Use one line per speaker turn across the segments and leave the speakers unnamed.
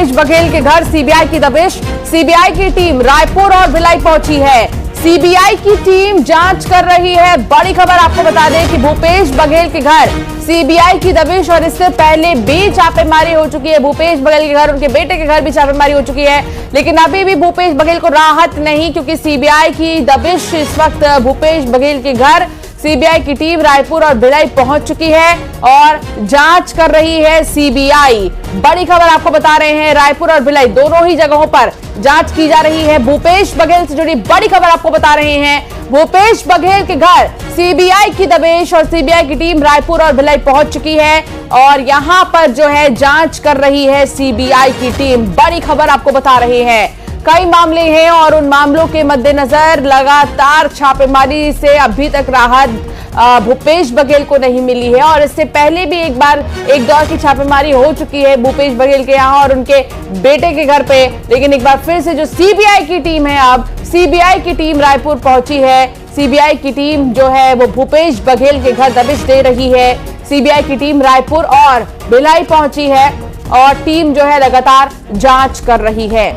भूपेश बघेल के घर सीबीआई की दबिश। सीबीआई की टीम रायपुर और भिलाई पहुंची है। सीबीआई की टीम जांच कर रही है। बड़ी खबर आपको बता दें कि भूपेश बघेल के घर सीबीआई की दबिश और इससे पहले भी छापेमारी हो चुकी है। भूपेश बघेल के घर, उनके बेटे के घर भी छापेमारी हो चुकी है, लेकिन अभी भी भूपेश बघेल को राहत नहीं, क्योंकि सीबीआई की दबिश इस वक्त भूपेश बघेल के घर सीबीआई की टीम रायपुर और भिलाई पहुंच चुकी है और जांच कर रही है सीबीआई। बड़ी खबर आपको बता रहे हैं, रायपुर और भिलाई दोनों ही जगहों पर जांच की जा रही है। भूपेश बघेल से जुड़ी बड़ी खबर आपको बता रहे हैं, भूपेश बघेल के घर सीबीआई की दबिश और सीबीआई की टीम रायपुर और भिलाई पहुंच चुकी है और यहां पर जो है जांच कर रही है सीबीआई की टीम। बड़ी खबर आपको बता रहे हैं, कई मामले हैं और उन मामलों के मद्देनजर लगातार छापेमारी से अभी तक राहत भूपेश बघेल को नहीं मिली है और इससे पहले भी एक दौर की छापेमारी हो चुकी है भूपेश बघेल के यहां और उनके बेटे के घर पे। लेकिन एक बार फिर से जो सीबीआई की टीम है, अब सीबीआई की टीम रायपुर पहुंची है। सीबीआई की टीम जो है वो भूपेश बघेल के घर दबिश दे रही है। सीबीआई की टीम रायपुर और भिलाई पहुंची है और टीम जो है लगातार जांच कर रही है।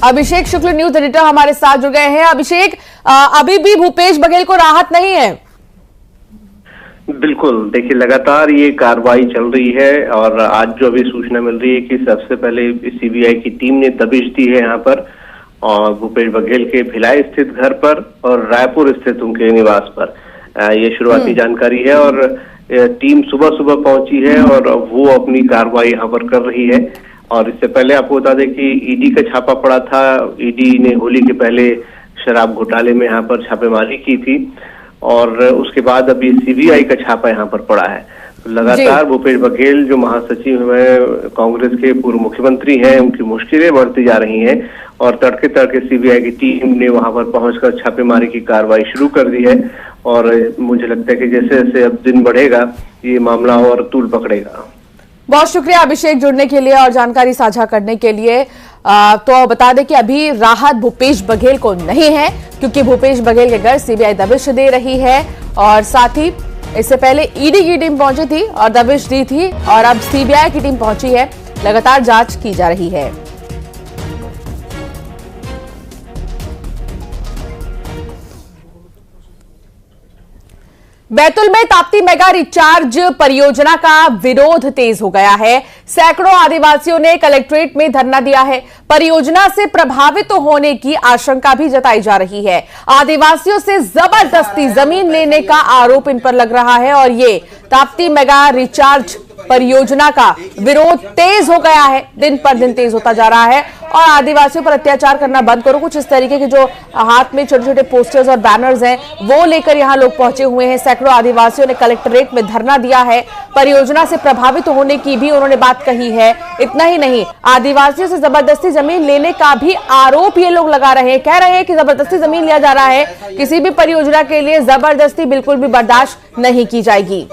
अभिषेक शुक्ल न्यूज एडिटर हमारे साथ जुड़ गए हैं। अभिषेक, अभी भी भूपेश बघेल को राहत नहीं है?
बिल्कुल, देखिए लगातार ये कार्रवाई चल रही है और आज जो अभी सूचना मिल रही है कि सबसे पहले सीबीआई की टीम ने दबिश दी है यहाँ पर और भूपेश बघेल के भिलाई स्थित घर पर और रायपुर स्थित उनके निवास पर। ये शुरुआती जानकारी है और टीम सुबह सुबह पहुंची है और वो अपनी कार्रवाई यहाँ पर कर रही है। और इससे पहले आपको बता दें कि ईडी का छापा पड़ा था। ईडी ने होली के पहले शराब घोटाले में यहाँ पर छापेमारी की थी और उसके बाद अभी सीबीआई का छापा यहाँ पर पड़ा है। तो लगातार भूपेश बघेल जो महासचिव हैं, कांग्रेस के पूर्व मुख्यमंत्री हैं, उनकी मुश्किलें बढ़ती जा रही हैं और तड़के तड़के सीबीआई की टीम ने वहां पर पहुंचकर छापेमारी की कार्रवाई शुरू कर दी है और मुझे लगता है कि जैसे जैसे अब दिन बढ़ेगा ये मामला और तूल पकड़ेगा।
बहुत शुक्रिया अभिषेक जुड़ने के लिए और जानकारी साझा करने के लिए। तो बता दें कि अभी राहत भूपेश बघेल को नहीं है, क्योंकि भूपेश बघेल के घर सीबीआई दबिश दे रही है और साथ ही इससे पहले ईडी की टीम पहुंची थी और दबिश दी थी और अब सीबीआई की टीम पहुंची है। लगातार जांच की जा रही है। बैतूल में ताप्ती मेगा रिचार्ज परियोजना का विरोध तेज हो गया है। सैकड़ों आदिवासियों ने कलेक्ट्रेट में धरना दिया है। परियोजना से प्रभावित होने की आशंका भी जताई जा रही है। आदिवासियों से जबरदस्ती जमीन लेने का आरोप इन पर लग रहा है और ये ताप्ती मेगा रिचार्ज परियोजना का विरोध तेज हो गया है, दिन पर दिन तेज होता जा रहा है और आदिवासियों पर अत्याचार करना बंद करो, कुछ इस तरीके के जो हाथ में छोटे छोटे पोस्टर्स और बैनर्स हैं वो लेकर यहां लोग पहुंचे हुए हैं। सैकड़ों आदिवासियों ने कलेक्ट्रेट में धरना दिया है। परियोजना से प्रभावित होने की भी उन्होंने बात कही है। इतना ही नहीं, आदिवासियों से जबरदस्ती जमीन लेने का भी आरोप ये लोग लगा रहे हैं। कह रहे हैं कि जबरदस्ती जमीन लिया जा रहा है, किसी भी परियोजना के लिए जबरदस्ती बिल्कुल भी बर्दाश्त नहीं की जाएगी।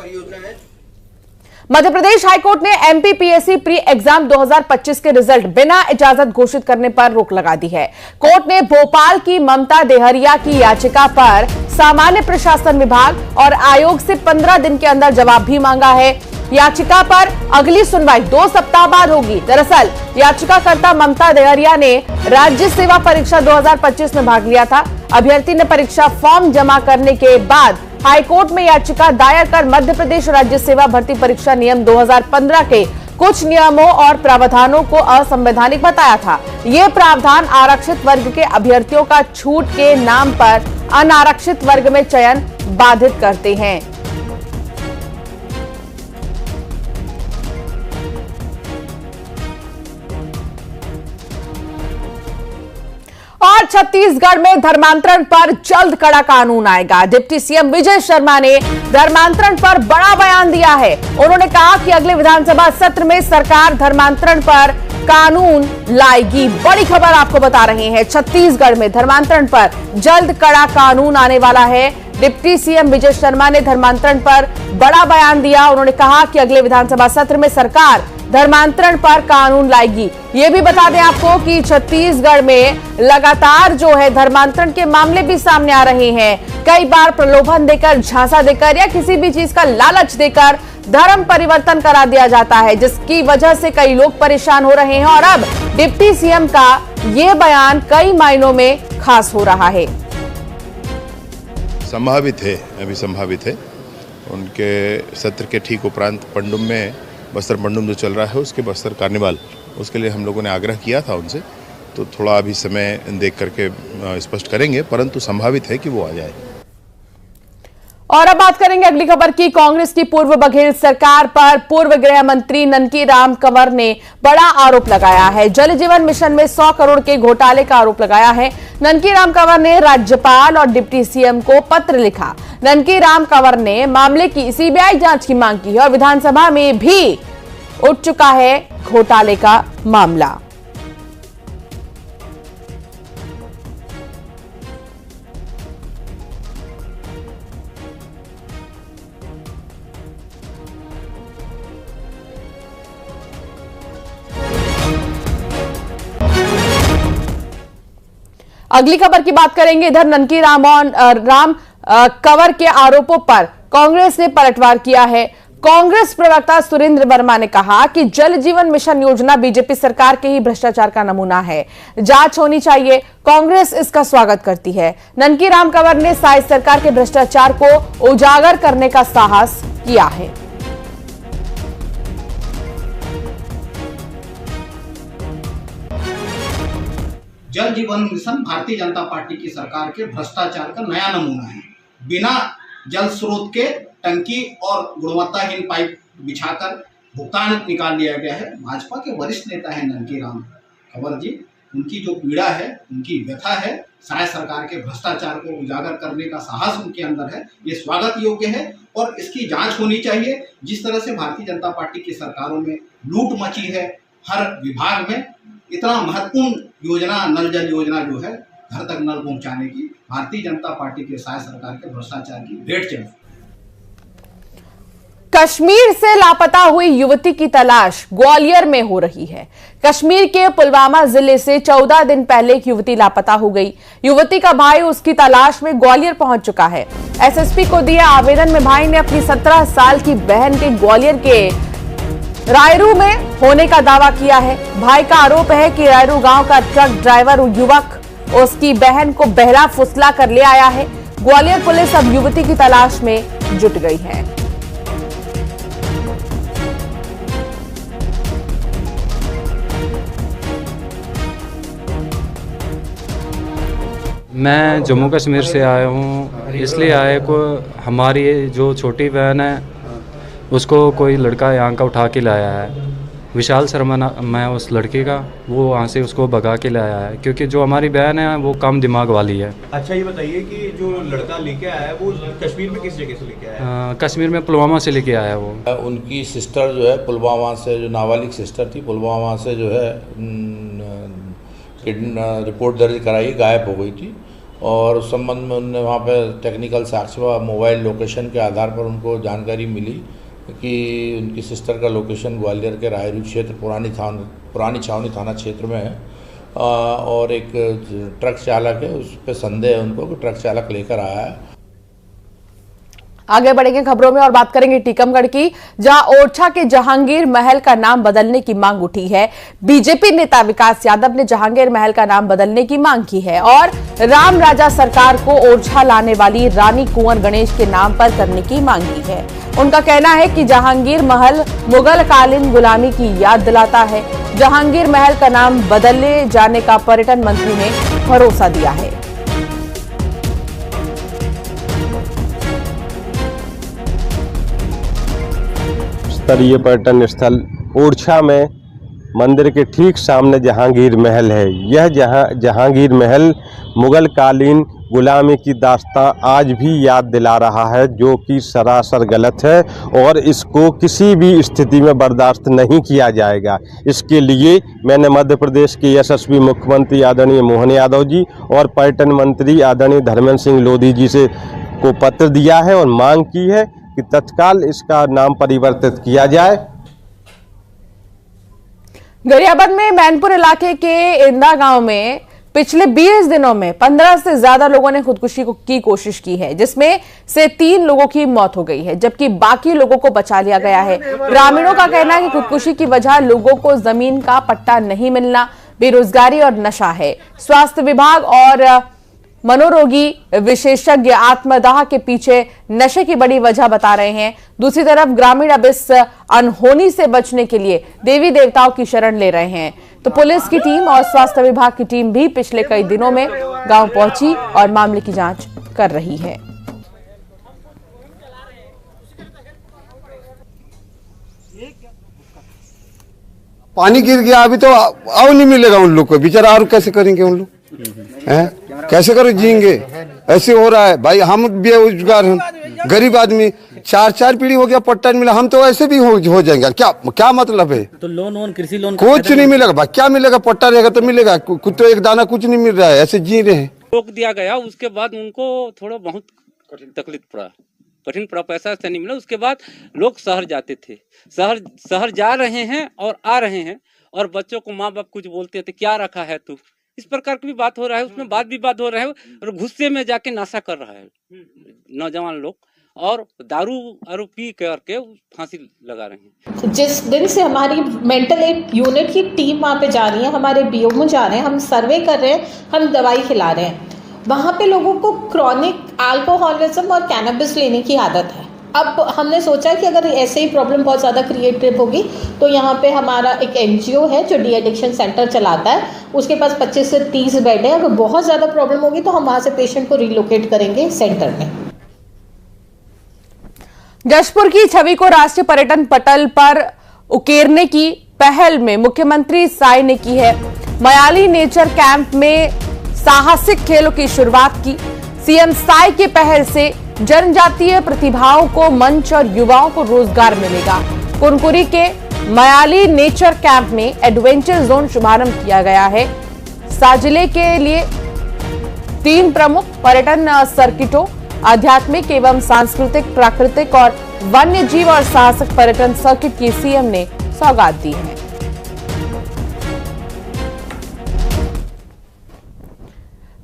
मध्य प्रदेश हाईकोर्ट ने एमपीपीएससी प्री एग्जाम 2025 के रिजल्ट बिना इजाजत घोषित करने पर रोक लगा दी है। कोर्ट ने भोपाल की ममता देहरिया की याचिका पर सामान्य प्रशासन विभाग और आयोग से 15 दिन के अंदर जवाब भी मांगा है। याचिका पर अगली सुनवाई 2 सप्ताह बाद होगी। दरअसल याचिकाकर्ता ममता देहरिया ने राज्य सेवा परीक्षा 2025 में भाग लिया था। अभ्यर्थी ने परीक्षा फॉर्म जमा करने के बाद हाईकोर्ट में याचिका दायर कर मध्य प्रदेश राज्य सेवा भर्ती परीक्षा नियम 2015 के कुछ नियमों और प्रावधानों को असंवैधानिक बताया था। ये प्रावधान आरक्षित वर्ग के अभ्यर्थियों का छूट के नाम पर अनारक्षित वर्ग में चयन बाधित करते हैं। और छत्तीसगढ़ में धर्मांतरण पर जल्द कड़ा कानून आएगा। डिप्टी सीएम विजय शर्मा ने धर्मांतरण पर बड़ा बयान दिया है। उन्होंने कहा कि अगले विधानसभा सत्र में सरकार धर्मांतरण पर कानून लाएगी। बड़ी खबर आपको बता रहे हैं, छत्तीसगढ़ में धर्मांतरण पर जल्द कड़ा कानून आने वाला है। डिप्टी सीएम विजय शर्मा ने धर्मांतरण पर बड़ा बयान दिया। उन्होंने कहा कि अगले विधानसभा सत्र में सरकार धर्मांतरण पर कानून लाएगी। ये भी बता दें आपको कि छत्तीसगढ़ में लगातार जो है धर्मांतरण के मामले भी सामने आ रहे हैं। कई बार प्रलोभन देकर, झांसा देकर या किसी भी चीज का लालच देकर धर्म परिवर्तन करा दिया जाता है, जिसकी वजह से कई लोग परेशान हो रहे हैं। और अब डिप्टी सीएम का ये बयान कई मायनों में खास हो रहा है।
संभावित है उनके सत्र के ठीक उपरांत पंडुम में बस्तर पंडुम जो चल रहा है उसके बस्तर कार्निवाल, उसके लिए हम लोगों ने आग्रह किया था उनसे, तो थोड़ा अभी समय देख करके स्पष्ट करेंगे, परंतु संभावित है कि वो आ जाए।
और अब बात करेंगे अगली खबर की। कांग्रेस की पूर्व बघेल सरकार पर पूर्व गृह मंत्री ननकीराम कंवर ने बड़ा आरोप लगाया है। जल जीवन मिशन में 100 करोड़ के घोटाले का आरोप लगाया है। ननकीराम कंवर ने राज्यपाल और डिप्टी सीएम को पत्र लिखा। ननकीराम कंवर ने मामले की सीबीआई जांच की मांग की है और विधानसभा में भी उठ चुका है घोटाले का मामला। अगली खबर की बात करेंगे। इधर ननकीराम कंवर के आरोपों पर कांग्रेस ने पलटवार किया है। कांग्रेस प्रवक्ता सुरेंद्र वर्मा ने कहा कि जल जीवन मिशन योजना बीजेपी सरकार के ही भ्रष्टाचार का नमूना है, जांच होनी चाहिए। कांग्रेस इसका स्वागत करती है। ननकीराम कंवर ने साइज सरकार के भ्रष्टाचार को उजागर करने का साहस किया है।
जल जीवन मिशन भारतीय जनता पार्टी की सरकार के भ्रष्टाचार का नया नमूना है। बिना जल स्रोत के टंकी और गुणवत्ताहीन पाइप बिछाकर भुगतान निकाल लिया गया है। भाजपा के वरिष्ठ नेता हैं ननकीराम कंवर जी, उनकी जो पीड़ा है, उनकी व्यथा है, शायद सरकार के भ्रष्टाचार को उजागर करने का साहस उनके अंदर है, ये स्वागत योग्य है और इसकी जांच होनी चाहिए। जिस तरह से भारतीय जनता पार्टी की सरकारों में लूट मची है, हर विभाग में इतना महत्वपूर्ण योजना नल जल योजना जो है घर तक नल पहुंचाने की भारतीय जनता पार्टी के साथ सरकार के भ्रष्टाचार की भेंट चढ़ी।
कश्मीर से लापता हुई युवती की तलाश ग्वालियर में हो रही है। कश्मीर के पुलवामा जिले से 14 दिन पहले एक युवती लापता हो गई। युवती का भाई उसकी तलाश में ग्वालियर पहुंच चुका है। एसएसपी को दिए आवेदन में भाई ने अपनी 17 साल की बहन के ग्वालियर के रायरू में होने का दावा किया है। भाई का आरोप है कि रायरू गांव का ट्रक ड्राइवर युवक उसकी बहन को बहला फुसला कर ले आया है। ग्वालियर पुलिस अब युवती की तलाश में जुट गई है।
मैं जम्मू कश्मीर से आया हूँ, इसलिए आए को हमारी जो छोटी बहन है उसको कोई लड़का यहाँ का उठा के लाया है। विशाल शर्मा मैं उस लड़के का, वो वहाँ से उसको भगा के लाया है, क्योंकि जो हमारी बहन है वो कम दिमाग वाली है।
अच्छा ये बताइए कि जो लड़का लेके आया है वो कश्मीर में किस जगह से लेके आया है?
कश्मीर में पुलवामा से लेके आया है वो।
उनकी सिस्टर जो है पुलवामा से, जो नाबालिग सिस्टर थी, पुलवामा से जो है रिपोर्ट दर्ज कराई, गायब हो गई थी और उस संबंध में उनने वहाँ पर टेक्निकल साक्ष्य व मोबाइल लोकेशन के आधार पर उनको जानकारी मिली कि उनकी सिस्टर का लोकेशन ग्वालियर के रायरू क्षेत्र पुरानी छावनी थाना क्षेत्र में है और एक ट्रक चालक है, उस पर संदेह है उनको कि ट्रक चालक लेकर आया है।
आगे बढ़ेंगे खबरों में और बात करेंगे टीकमगढ़ की, जहां ओरछा के जहांगीर महल का नाम बदलने की मांग उठी है। बीजेपी नेता विकास यादव ने जहांगीर महल का नाम बदलने की मांग की है और राम राजा सरकार को ओरछा लाने वाली रानी कुंवर गणेश के नाम पर करने की मांग की है। उनका कहना है कि जहांगीर महल मुगल कालीन गुलामी की याद दिलाता है। जहांगीर महल का नाम बदले जाने का पर्यटन मंत्री ने भरोसा दिया है।
स्तरीय पर्यटन स्थल ओरछा में मंदिर के ठीक सामने जहांगीर महल है। यह जहांगीर महल मुगल कालीन गुलामी की दास्तां आज भी याद दिला रहा है, जो कि सरासर गलत है और इसको किसी भी स्थिति में बर्दाश्त नहीं किया जाएगा। इसके लिए मैंने मध्य प्रदेश के यशस्वी मुख्यमंत्री आदरणीय मोहन यादव जी और पर्यटन मंत्री आदरणीय धर्मेंद्र सिंह लोधी जी से को पत्र दिया है और मांग की है कि तत्काल इसका नाम परिवर्तित किया जाए।
गरियाबंद में मैनपुर इलाके के इंदा गांव में पिछले 20 दिनों में 15 से ज्यादा लोगों ने खुदकुशी की कोशिश की है, जिसमें से 3 लोगों की मौत हो गई है, जबकि बाकी लोगों को बचा लिया गया है। ग्रामीणों का कहना है कि खुदकुशी की वजह लोगों को जमीन का पट्टा नहीं मिलना, बेरोजगारी और नशा है। स्वास्थ्य विभाग और मनोरोगी विशेषज्ञ आत्मदाह के पीछे नशे की बड़ी वजह बता रहे हैं। दूसरी तरफ ग्रामीण अब इस अनहोनी से बचने के लिए देवी देवताओं की शरण ले रहे हैं। तो पुलिस की टीम और स्वास्थ्य विभाग की टीम भी पिछले कई दिनों में गांव पहुंची और मामले की जांच कर रही है।
पानी गिर गया, अभी तो और नहीं मिलेगा उन लोग को, बेचारा और कैसे करेंगे उन लोग, हैं कैसे करो जिएंगे, ऐसे हो रहा है भाई। हम बेरोजगार हैं, गरीब आदमी, 4 पीढ़ी हो गया पट्टा नहीं मिला, हम तो ऐसे भी हो जाएंगे। क्या मतलब है?
तो लोन कृषि लोन
कुछ नहीं मिलेगा भाई, क्या मिलेगा? पट्टा रहेगा तो मिलेगा, कुछ तो एक दाना कुछ नहीं मिल रहा है, ऐसे जी रहे हैं।
रोक दिया गया, उसके बाद उनको थोड़ा बहुत तकलीफ कठिन पड़ा, पैसा ऐसा नहीं मिला। उसके बाद लोग शहर जाते थे, शहर जा रहे हैं और आ रहे हैं, और बच्चों को माँ बाप कुछ बोलते थे, क्या रखा है तू, इस प्रकार की भी बात हो रहा है, उसमें बात विवाद हो रहा है, और गुस्से में जाके नशा कर रहा है नौजवान लोग, और दारू पी करके फांसी लगा रहे हैं।
जिस दिन से हमारी मेंटल एड यूनिट की टीम वहाँ पे जा रही है, हमारे बीओमओ जा रहे हैं, हम सर्वे कर रहे हैं, हम दवाई खिला रहे हैं, वहाँ पे लोगों को क्रॉनिक अल्कोहलिज्म और कैनबिस लेने की आदत है। अब हमने सोचा कि अगर ऐसे ही प्रॉब्लम बहुत ज़्यादा क्रिएटिव होगी तो यहाँ पे हमारा एक एनजीओ है जो डी एडिक्शन सेंटर चलाता है, उसके पास 25 से 30 बेड है। अगर बहुत ज़्यादा प्रॉब्लम होगी तो हम वहाँ से पेशेंट को रिलोकेट करेंगे सेंटर में।
जशपुर की छवि को राष्ट्रीय पर्यटन पटल पर उकेरने की पहल में मुख्यमंत्री साय ने की है। मयाली नेचर कैंप में साहसिक खेलों की शुरुआत की। सीएम साय के पहल से जनजातीय प्रतिभाओं को मंच और युवाओं को रोजगार मिलेगा। कुनकुरी के मयाली नेचर कैंप में एडवेंचर जोन शुभारंभ किया गया है। साजिले के लिए 3 प्रमुख पर्यटन सर्किटों, आध्यात्मिक एवं सांस्कृतिक, प्राकृतिक और वन्य जीव और साहसिक पर्यटन सर्किट की सीएम ने सौगात दी है।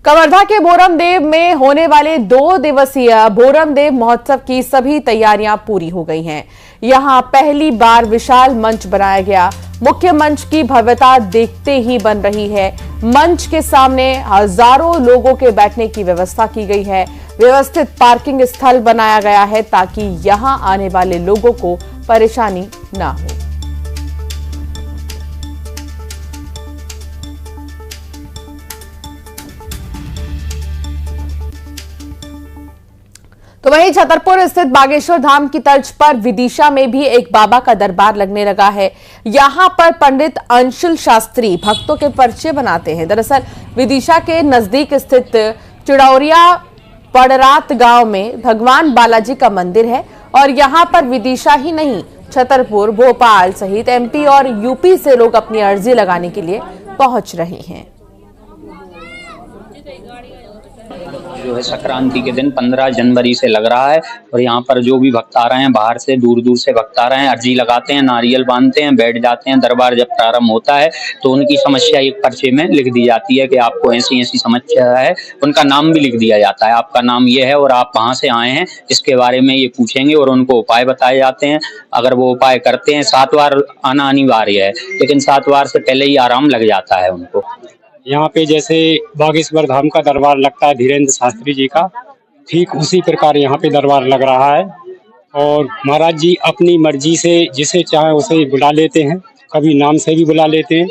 कवर्धा के बोरमदेव में होने वाले 2 दिवसीय बोरमदेव महोत्सव की सभी तैयारियां पूरी हो गई हैं। यहां पहली बार विशाल मंच बनाया गया। मुख्य मंच की भव्यता देखते ही बन रही है। मंच के सामने हजारों लोगों के बैठने की व्यवस्था की गई है। व्यवस्थित पार्किंग स्थल बनाया गया है ताकि यहां आने वाले लोगों को परेशानी ना हो। तो वहीं छतरपुर स्थित बागेश्वर धाम की तर्ज पर विदिशा में भी एक बाबा का दरबार लगने लगा है। यहां पर पंडित अंशुल शास्त्री भक्तों के पर्चे बनाते हैं। दरअसल विदिशा के नजदीक स्थित चिड़ौरिया पड़रात गांव में भगवान बालाजी का मंदिर है और यहां पर विदिशा ही नहीं, छतरपुर, भोपाल सहित एमपी और यूपी से लोग अपनी अर्जी लगाने के लिए पहुंच रहे हैं।
जो है संक्रांति के दिन 15 जनवरी से लग रहा है और यहाँ पर जो भी भक्त आ रहे हैं, बाहर से दूर दूर से भक्त आ रहे हैं, अर्जी लगाते हैं, नारियल बांधते हैं, बैठ जाते हैं। दरबार जब प्रारंभ होता है तो उनकी समस्या एक पर्चे में लिख दी जाती है कि आपको ऐसी ऐसी समस्या है। उनका नाम भी लिख दिया जाता है, आपका नाम ये है और आप कहाँ से आए हैं, इसके बारे में ये पूछेंगे और उनको उपाय बताए जाते हैं। अगर वो उपाय करते हैं, 7 बार आना अनिवार्य है, लेकिन 7 बार से पहले ही आराम लग जाता है उनको।
यहाँ पे जैसे बागेश्वर धाम का दरबार लगता है धीरेन्द्र शास्त्री जी का, ठीक उसी प्रकार यहाँ पे दरबार लग रहा है। और महाराज जी अपनी मर्जी से जिसे चाहे उसे बुला लेते हैं, कभी नाम से भी बुला लेते हैं,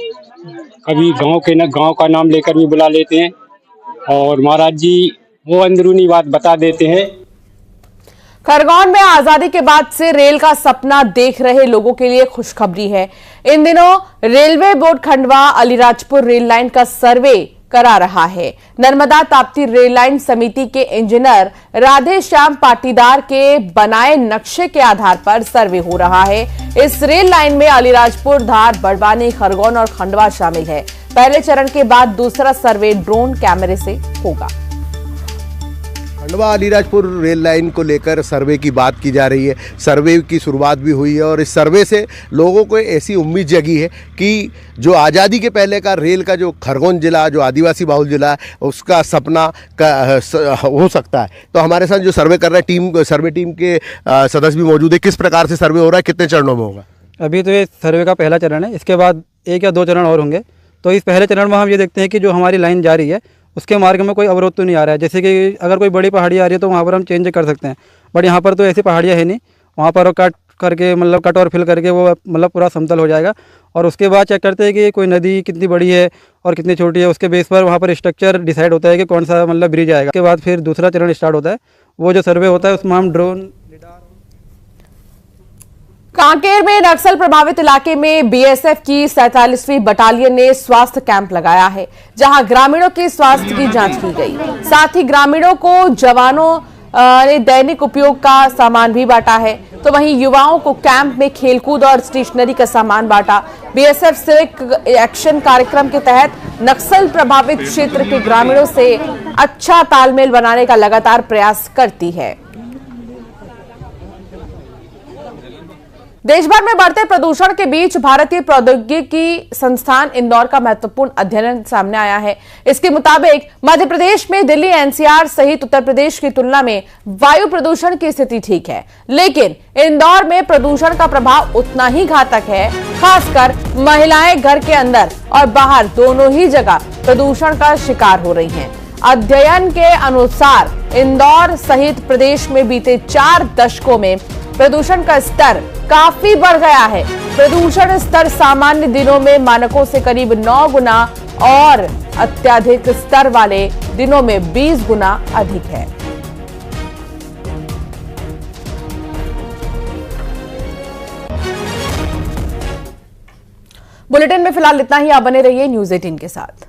कभी गांव का नाम लेकर भी बुला लेते हैं और महाराज जी वो अंदरूनी बात बता देते हैं।
खरगोन में आजादी के बाद से रेल का सपना देख रहे लोगों के लिए खुशखबरी है। इन दिनों railway board Khandwa Alirajpur rail line का सर्वे करा रहा है। नर्मदा ताप्ती रेल लाइन समिति के इंजीनियर राधे श्याम पाटीदार के बनाए नक्शे के आधार पर सर्वे हो रहा है। इस रेल लाइन में अलीराजपुर, धार, बड़वानी, खरगोन और खंडवा शामिल है। पहले चरण के बाद दूसरा सर्वे ड्रोन कैमरे से होगा।
खंडवा अलीराजपुर रेल लाइन को लेकर सर्वे की बात की जा रही है। सर्वे की शुरुआत भी हुई है और इस सर्वे से लोगों को ऐसी उम्मीद जगी है कि जो आज़ादी के पहले का रेल का जो खरगोन जिला, जो आदिवासी बहुल जिला है, उसका सपना हो सकता है। तो हमारे साथ जो सर्वे कर रहे हैं सर्वे टीम के सदस्य भी मौजूद है। किस प्रकार से सर्वे हो रहा है, कितने चरणों में होगा?
अभी तो ये सर्वे का पहला चरण है, इसके बाद 1 या 2 चरण और होंगे। तो इस पहले चरण में हम ये देखते हैं कि जो हमारी लाइन जा रही है उसके मार्ग में कोई अवरोध तो नहीं आ रहा है। जैसे कि अगर कोई बड़ी पहाड़ी आ रही है तो वहाँ पर हम चेंज कर सकते हैं, बट यहाँ पर तो ऐसी पहाड़ियाँ है नहीं। वहाँ पर कट करके मतलब कट और फिल करके वो मतलब पूरा समतल हो जाएगा। और उसके बाद चेक करते हैं कि कोई नदी कितनी बड़ी है और कितनी छोटी है। उसके बेस पर वहाँ पर स्ट्रक्चर डिसाइड होता है कि कौन सा मतलब ब्रिज आएगा। उसके बाद फिर दूसरा चरण स्टार्ट होता है, वो जो सर्वे होता है उसमें हम ड्रोन।
कांकेर में नक्सल प्रभावित इलाके में बीएसएफ की 47वीं बटालियन ने स्वास्थ्य कैंप लगाया है, जहां ग्रामीणों के स्वास्थ्य की जांच की गई। साथ ही ग्रामीणों को जवानों ने दैनिक उपयोग का सामान भी बांटा है, तो वहीं युवाओं को कैंप में खेलकूद और स्टेशनरी का सामान बांटा। बीएसएफ सिविक एक्शन कार्यक्रम के तहत नक्सल प्रभावित क्षेत्र के ग्रामीणों से अच्छा तालमेल बनाने का लगातार प्रयास करती है। देश भर में बढ़ते प्रदूषण के बीच भारतीय प्रौद्योगिकी संस्थान इंदौर का महत्वपूर्ण अध्ययन सामने आया है। इसके मुताबिक मध्य प्रदेश में दिल्ली, एनसीआर सहित उत्तर प्रदेश की तुलना में वायु प्रदूषण की स्थिति ठीक है, लेकिन इंदौर में प्रदूषण का प्रभाव उतना ही घातक है। खासकर महिलाएं घर के अंदर और बाहर दोनों ही जगह प्रदूषण का शिकार हो रही हैं। अध्ययन के अनुसार इंदौर सहित प्रदेश में बीते 4 दशकों में प्रदूषण का स्तर काफी बढ़ गया है। प्रदूषण स्तर सामान्य दिनों में मानकों से करीब 9 गुना और अत्यधिक स्तर वाले दिनों में 20 गुना अधिक है। बुलेटिन में फिलहाल इतना ही। आप बने रहिए न्यूज़ 18 के साथ।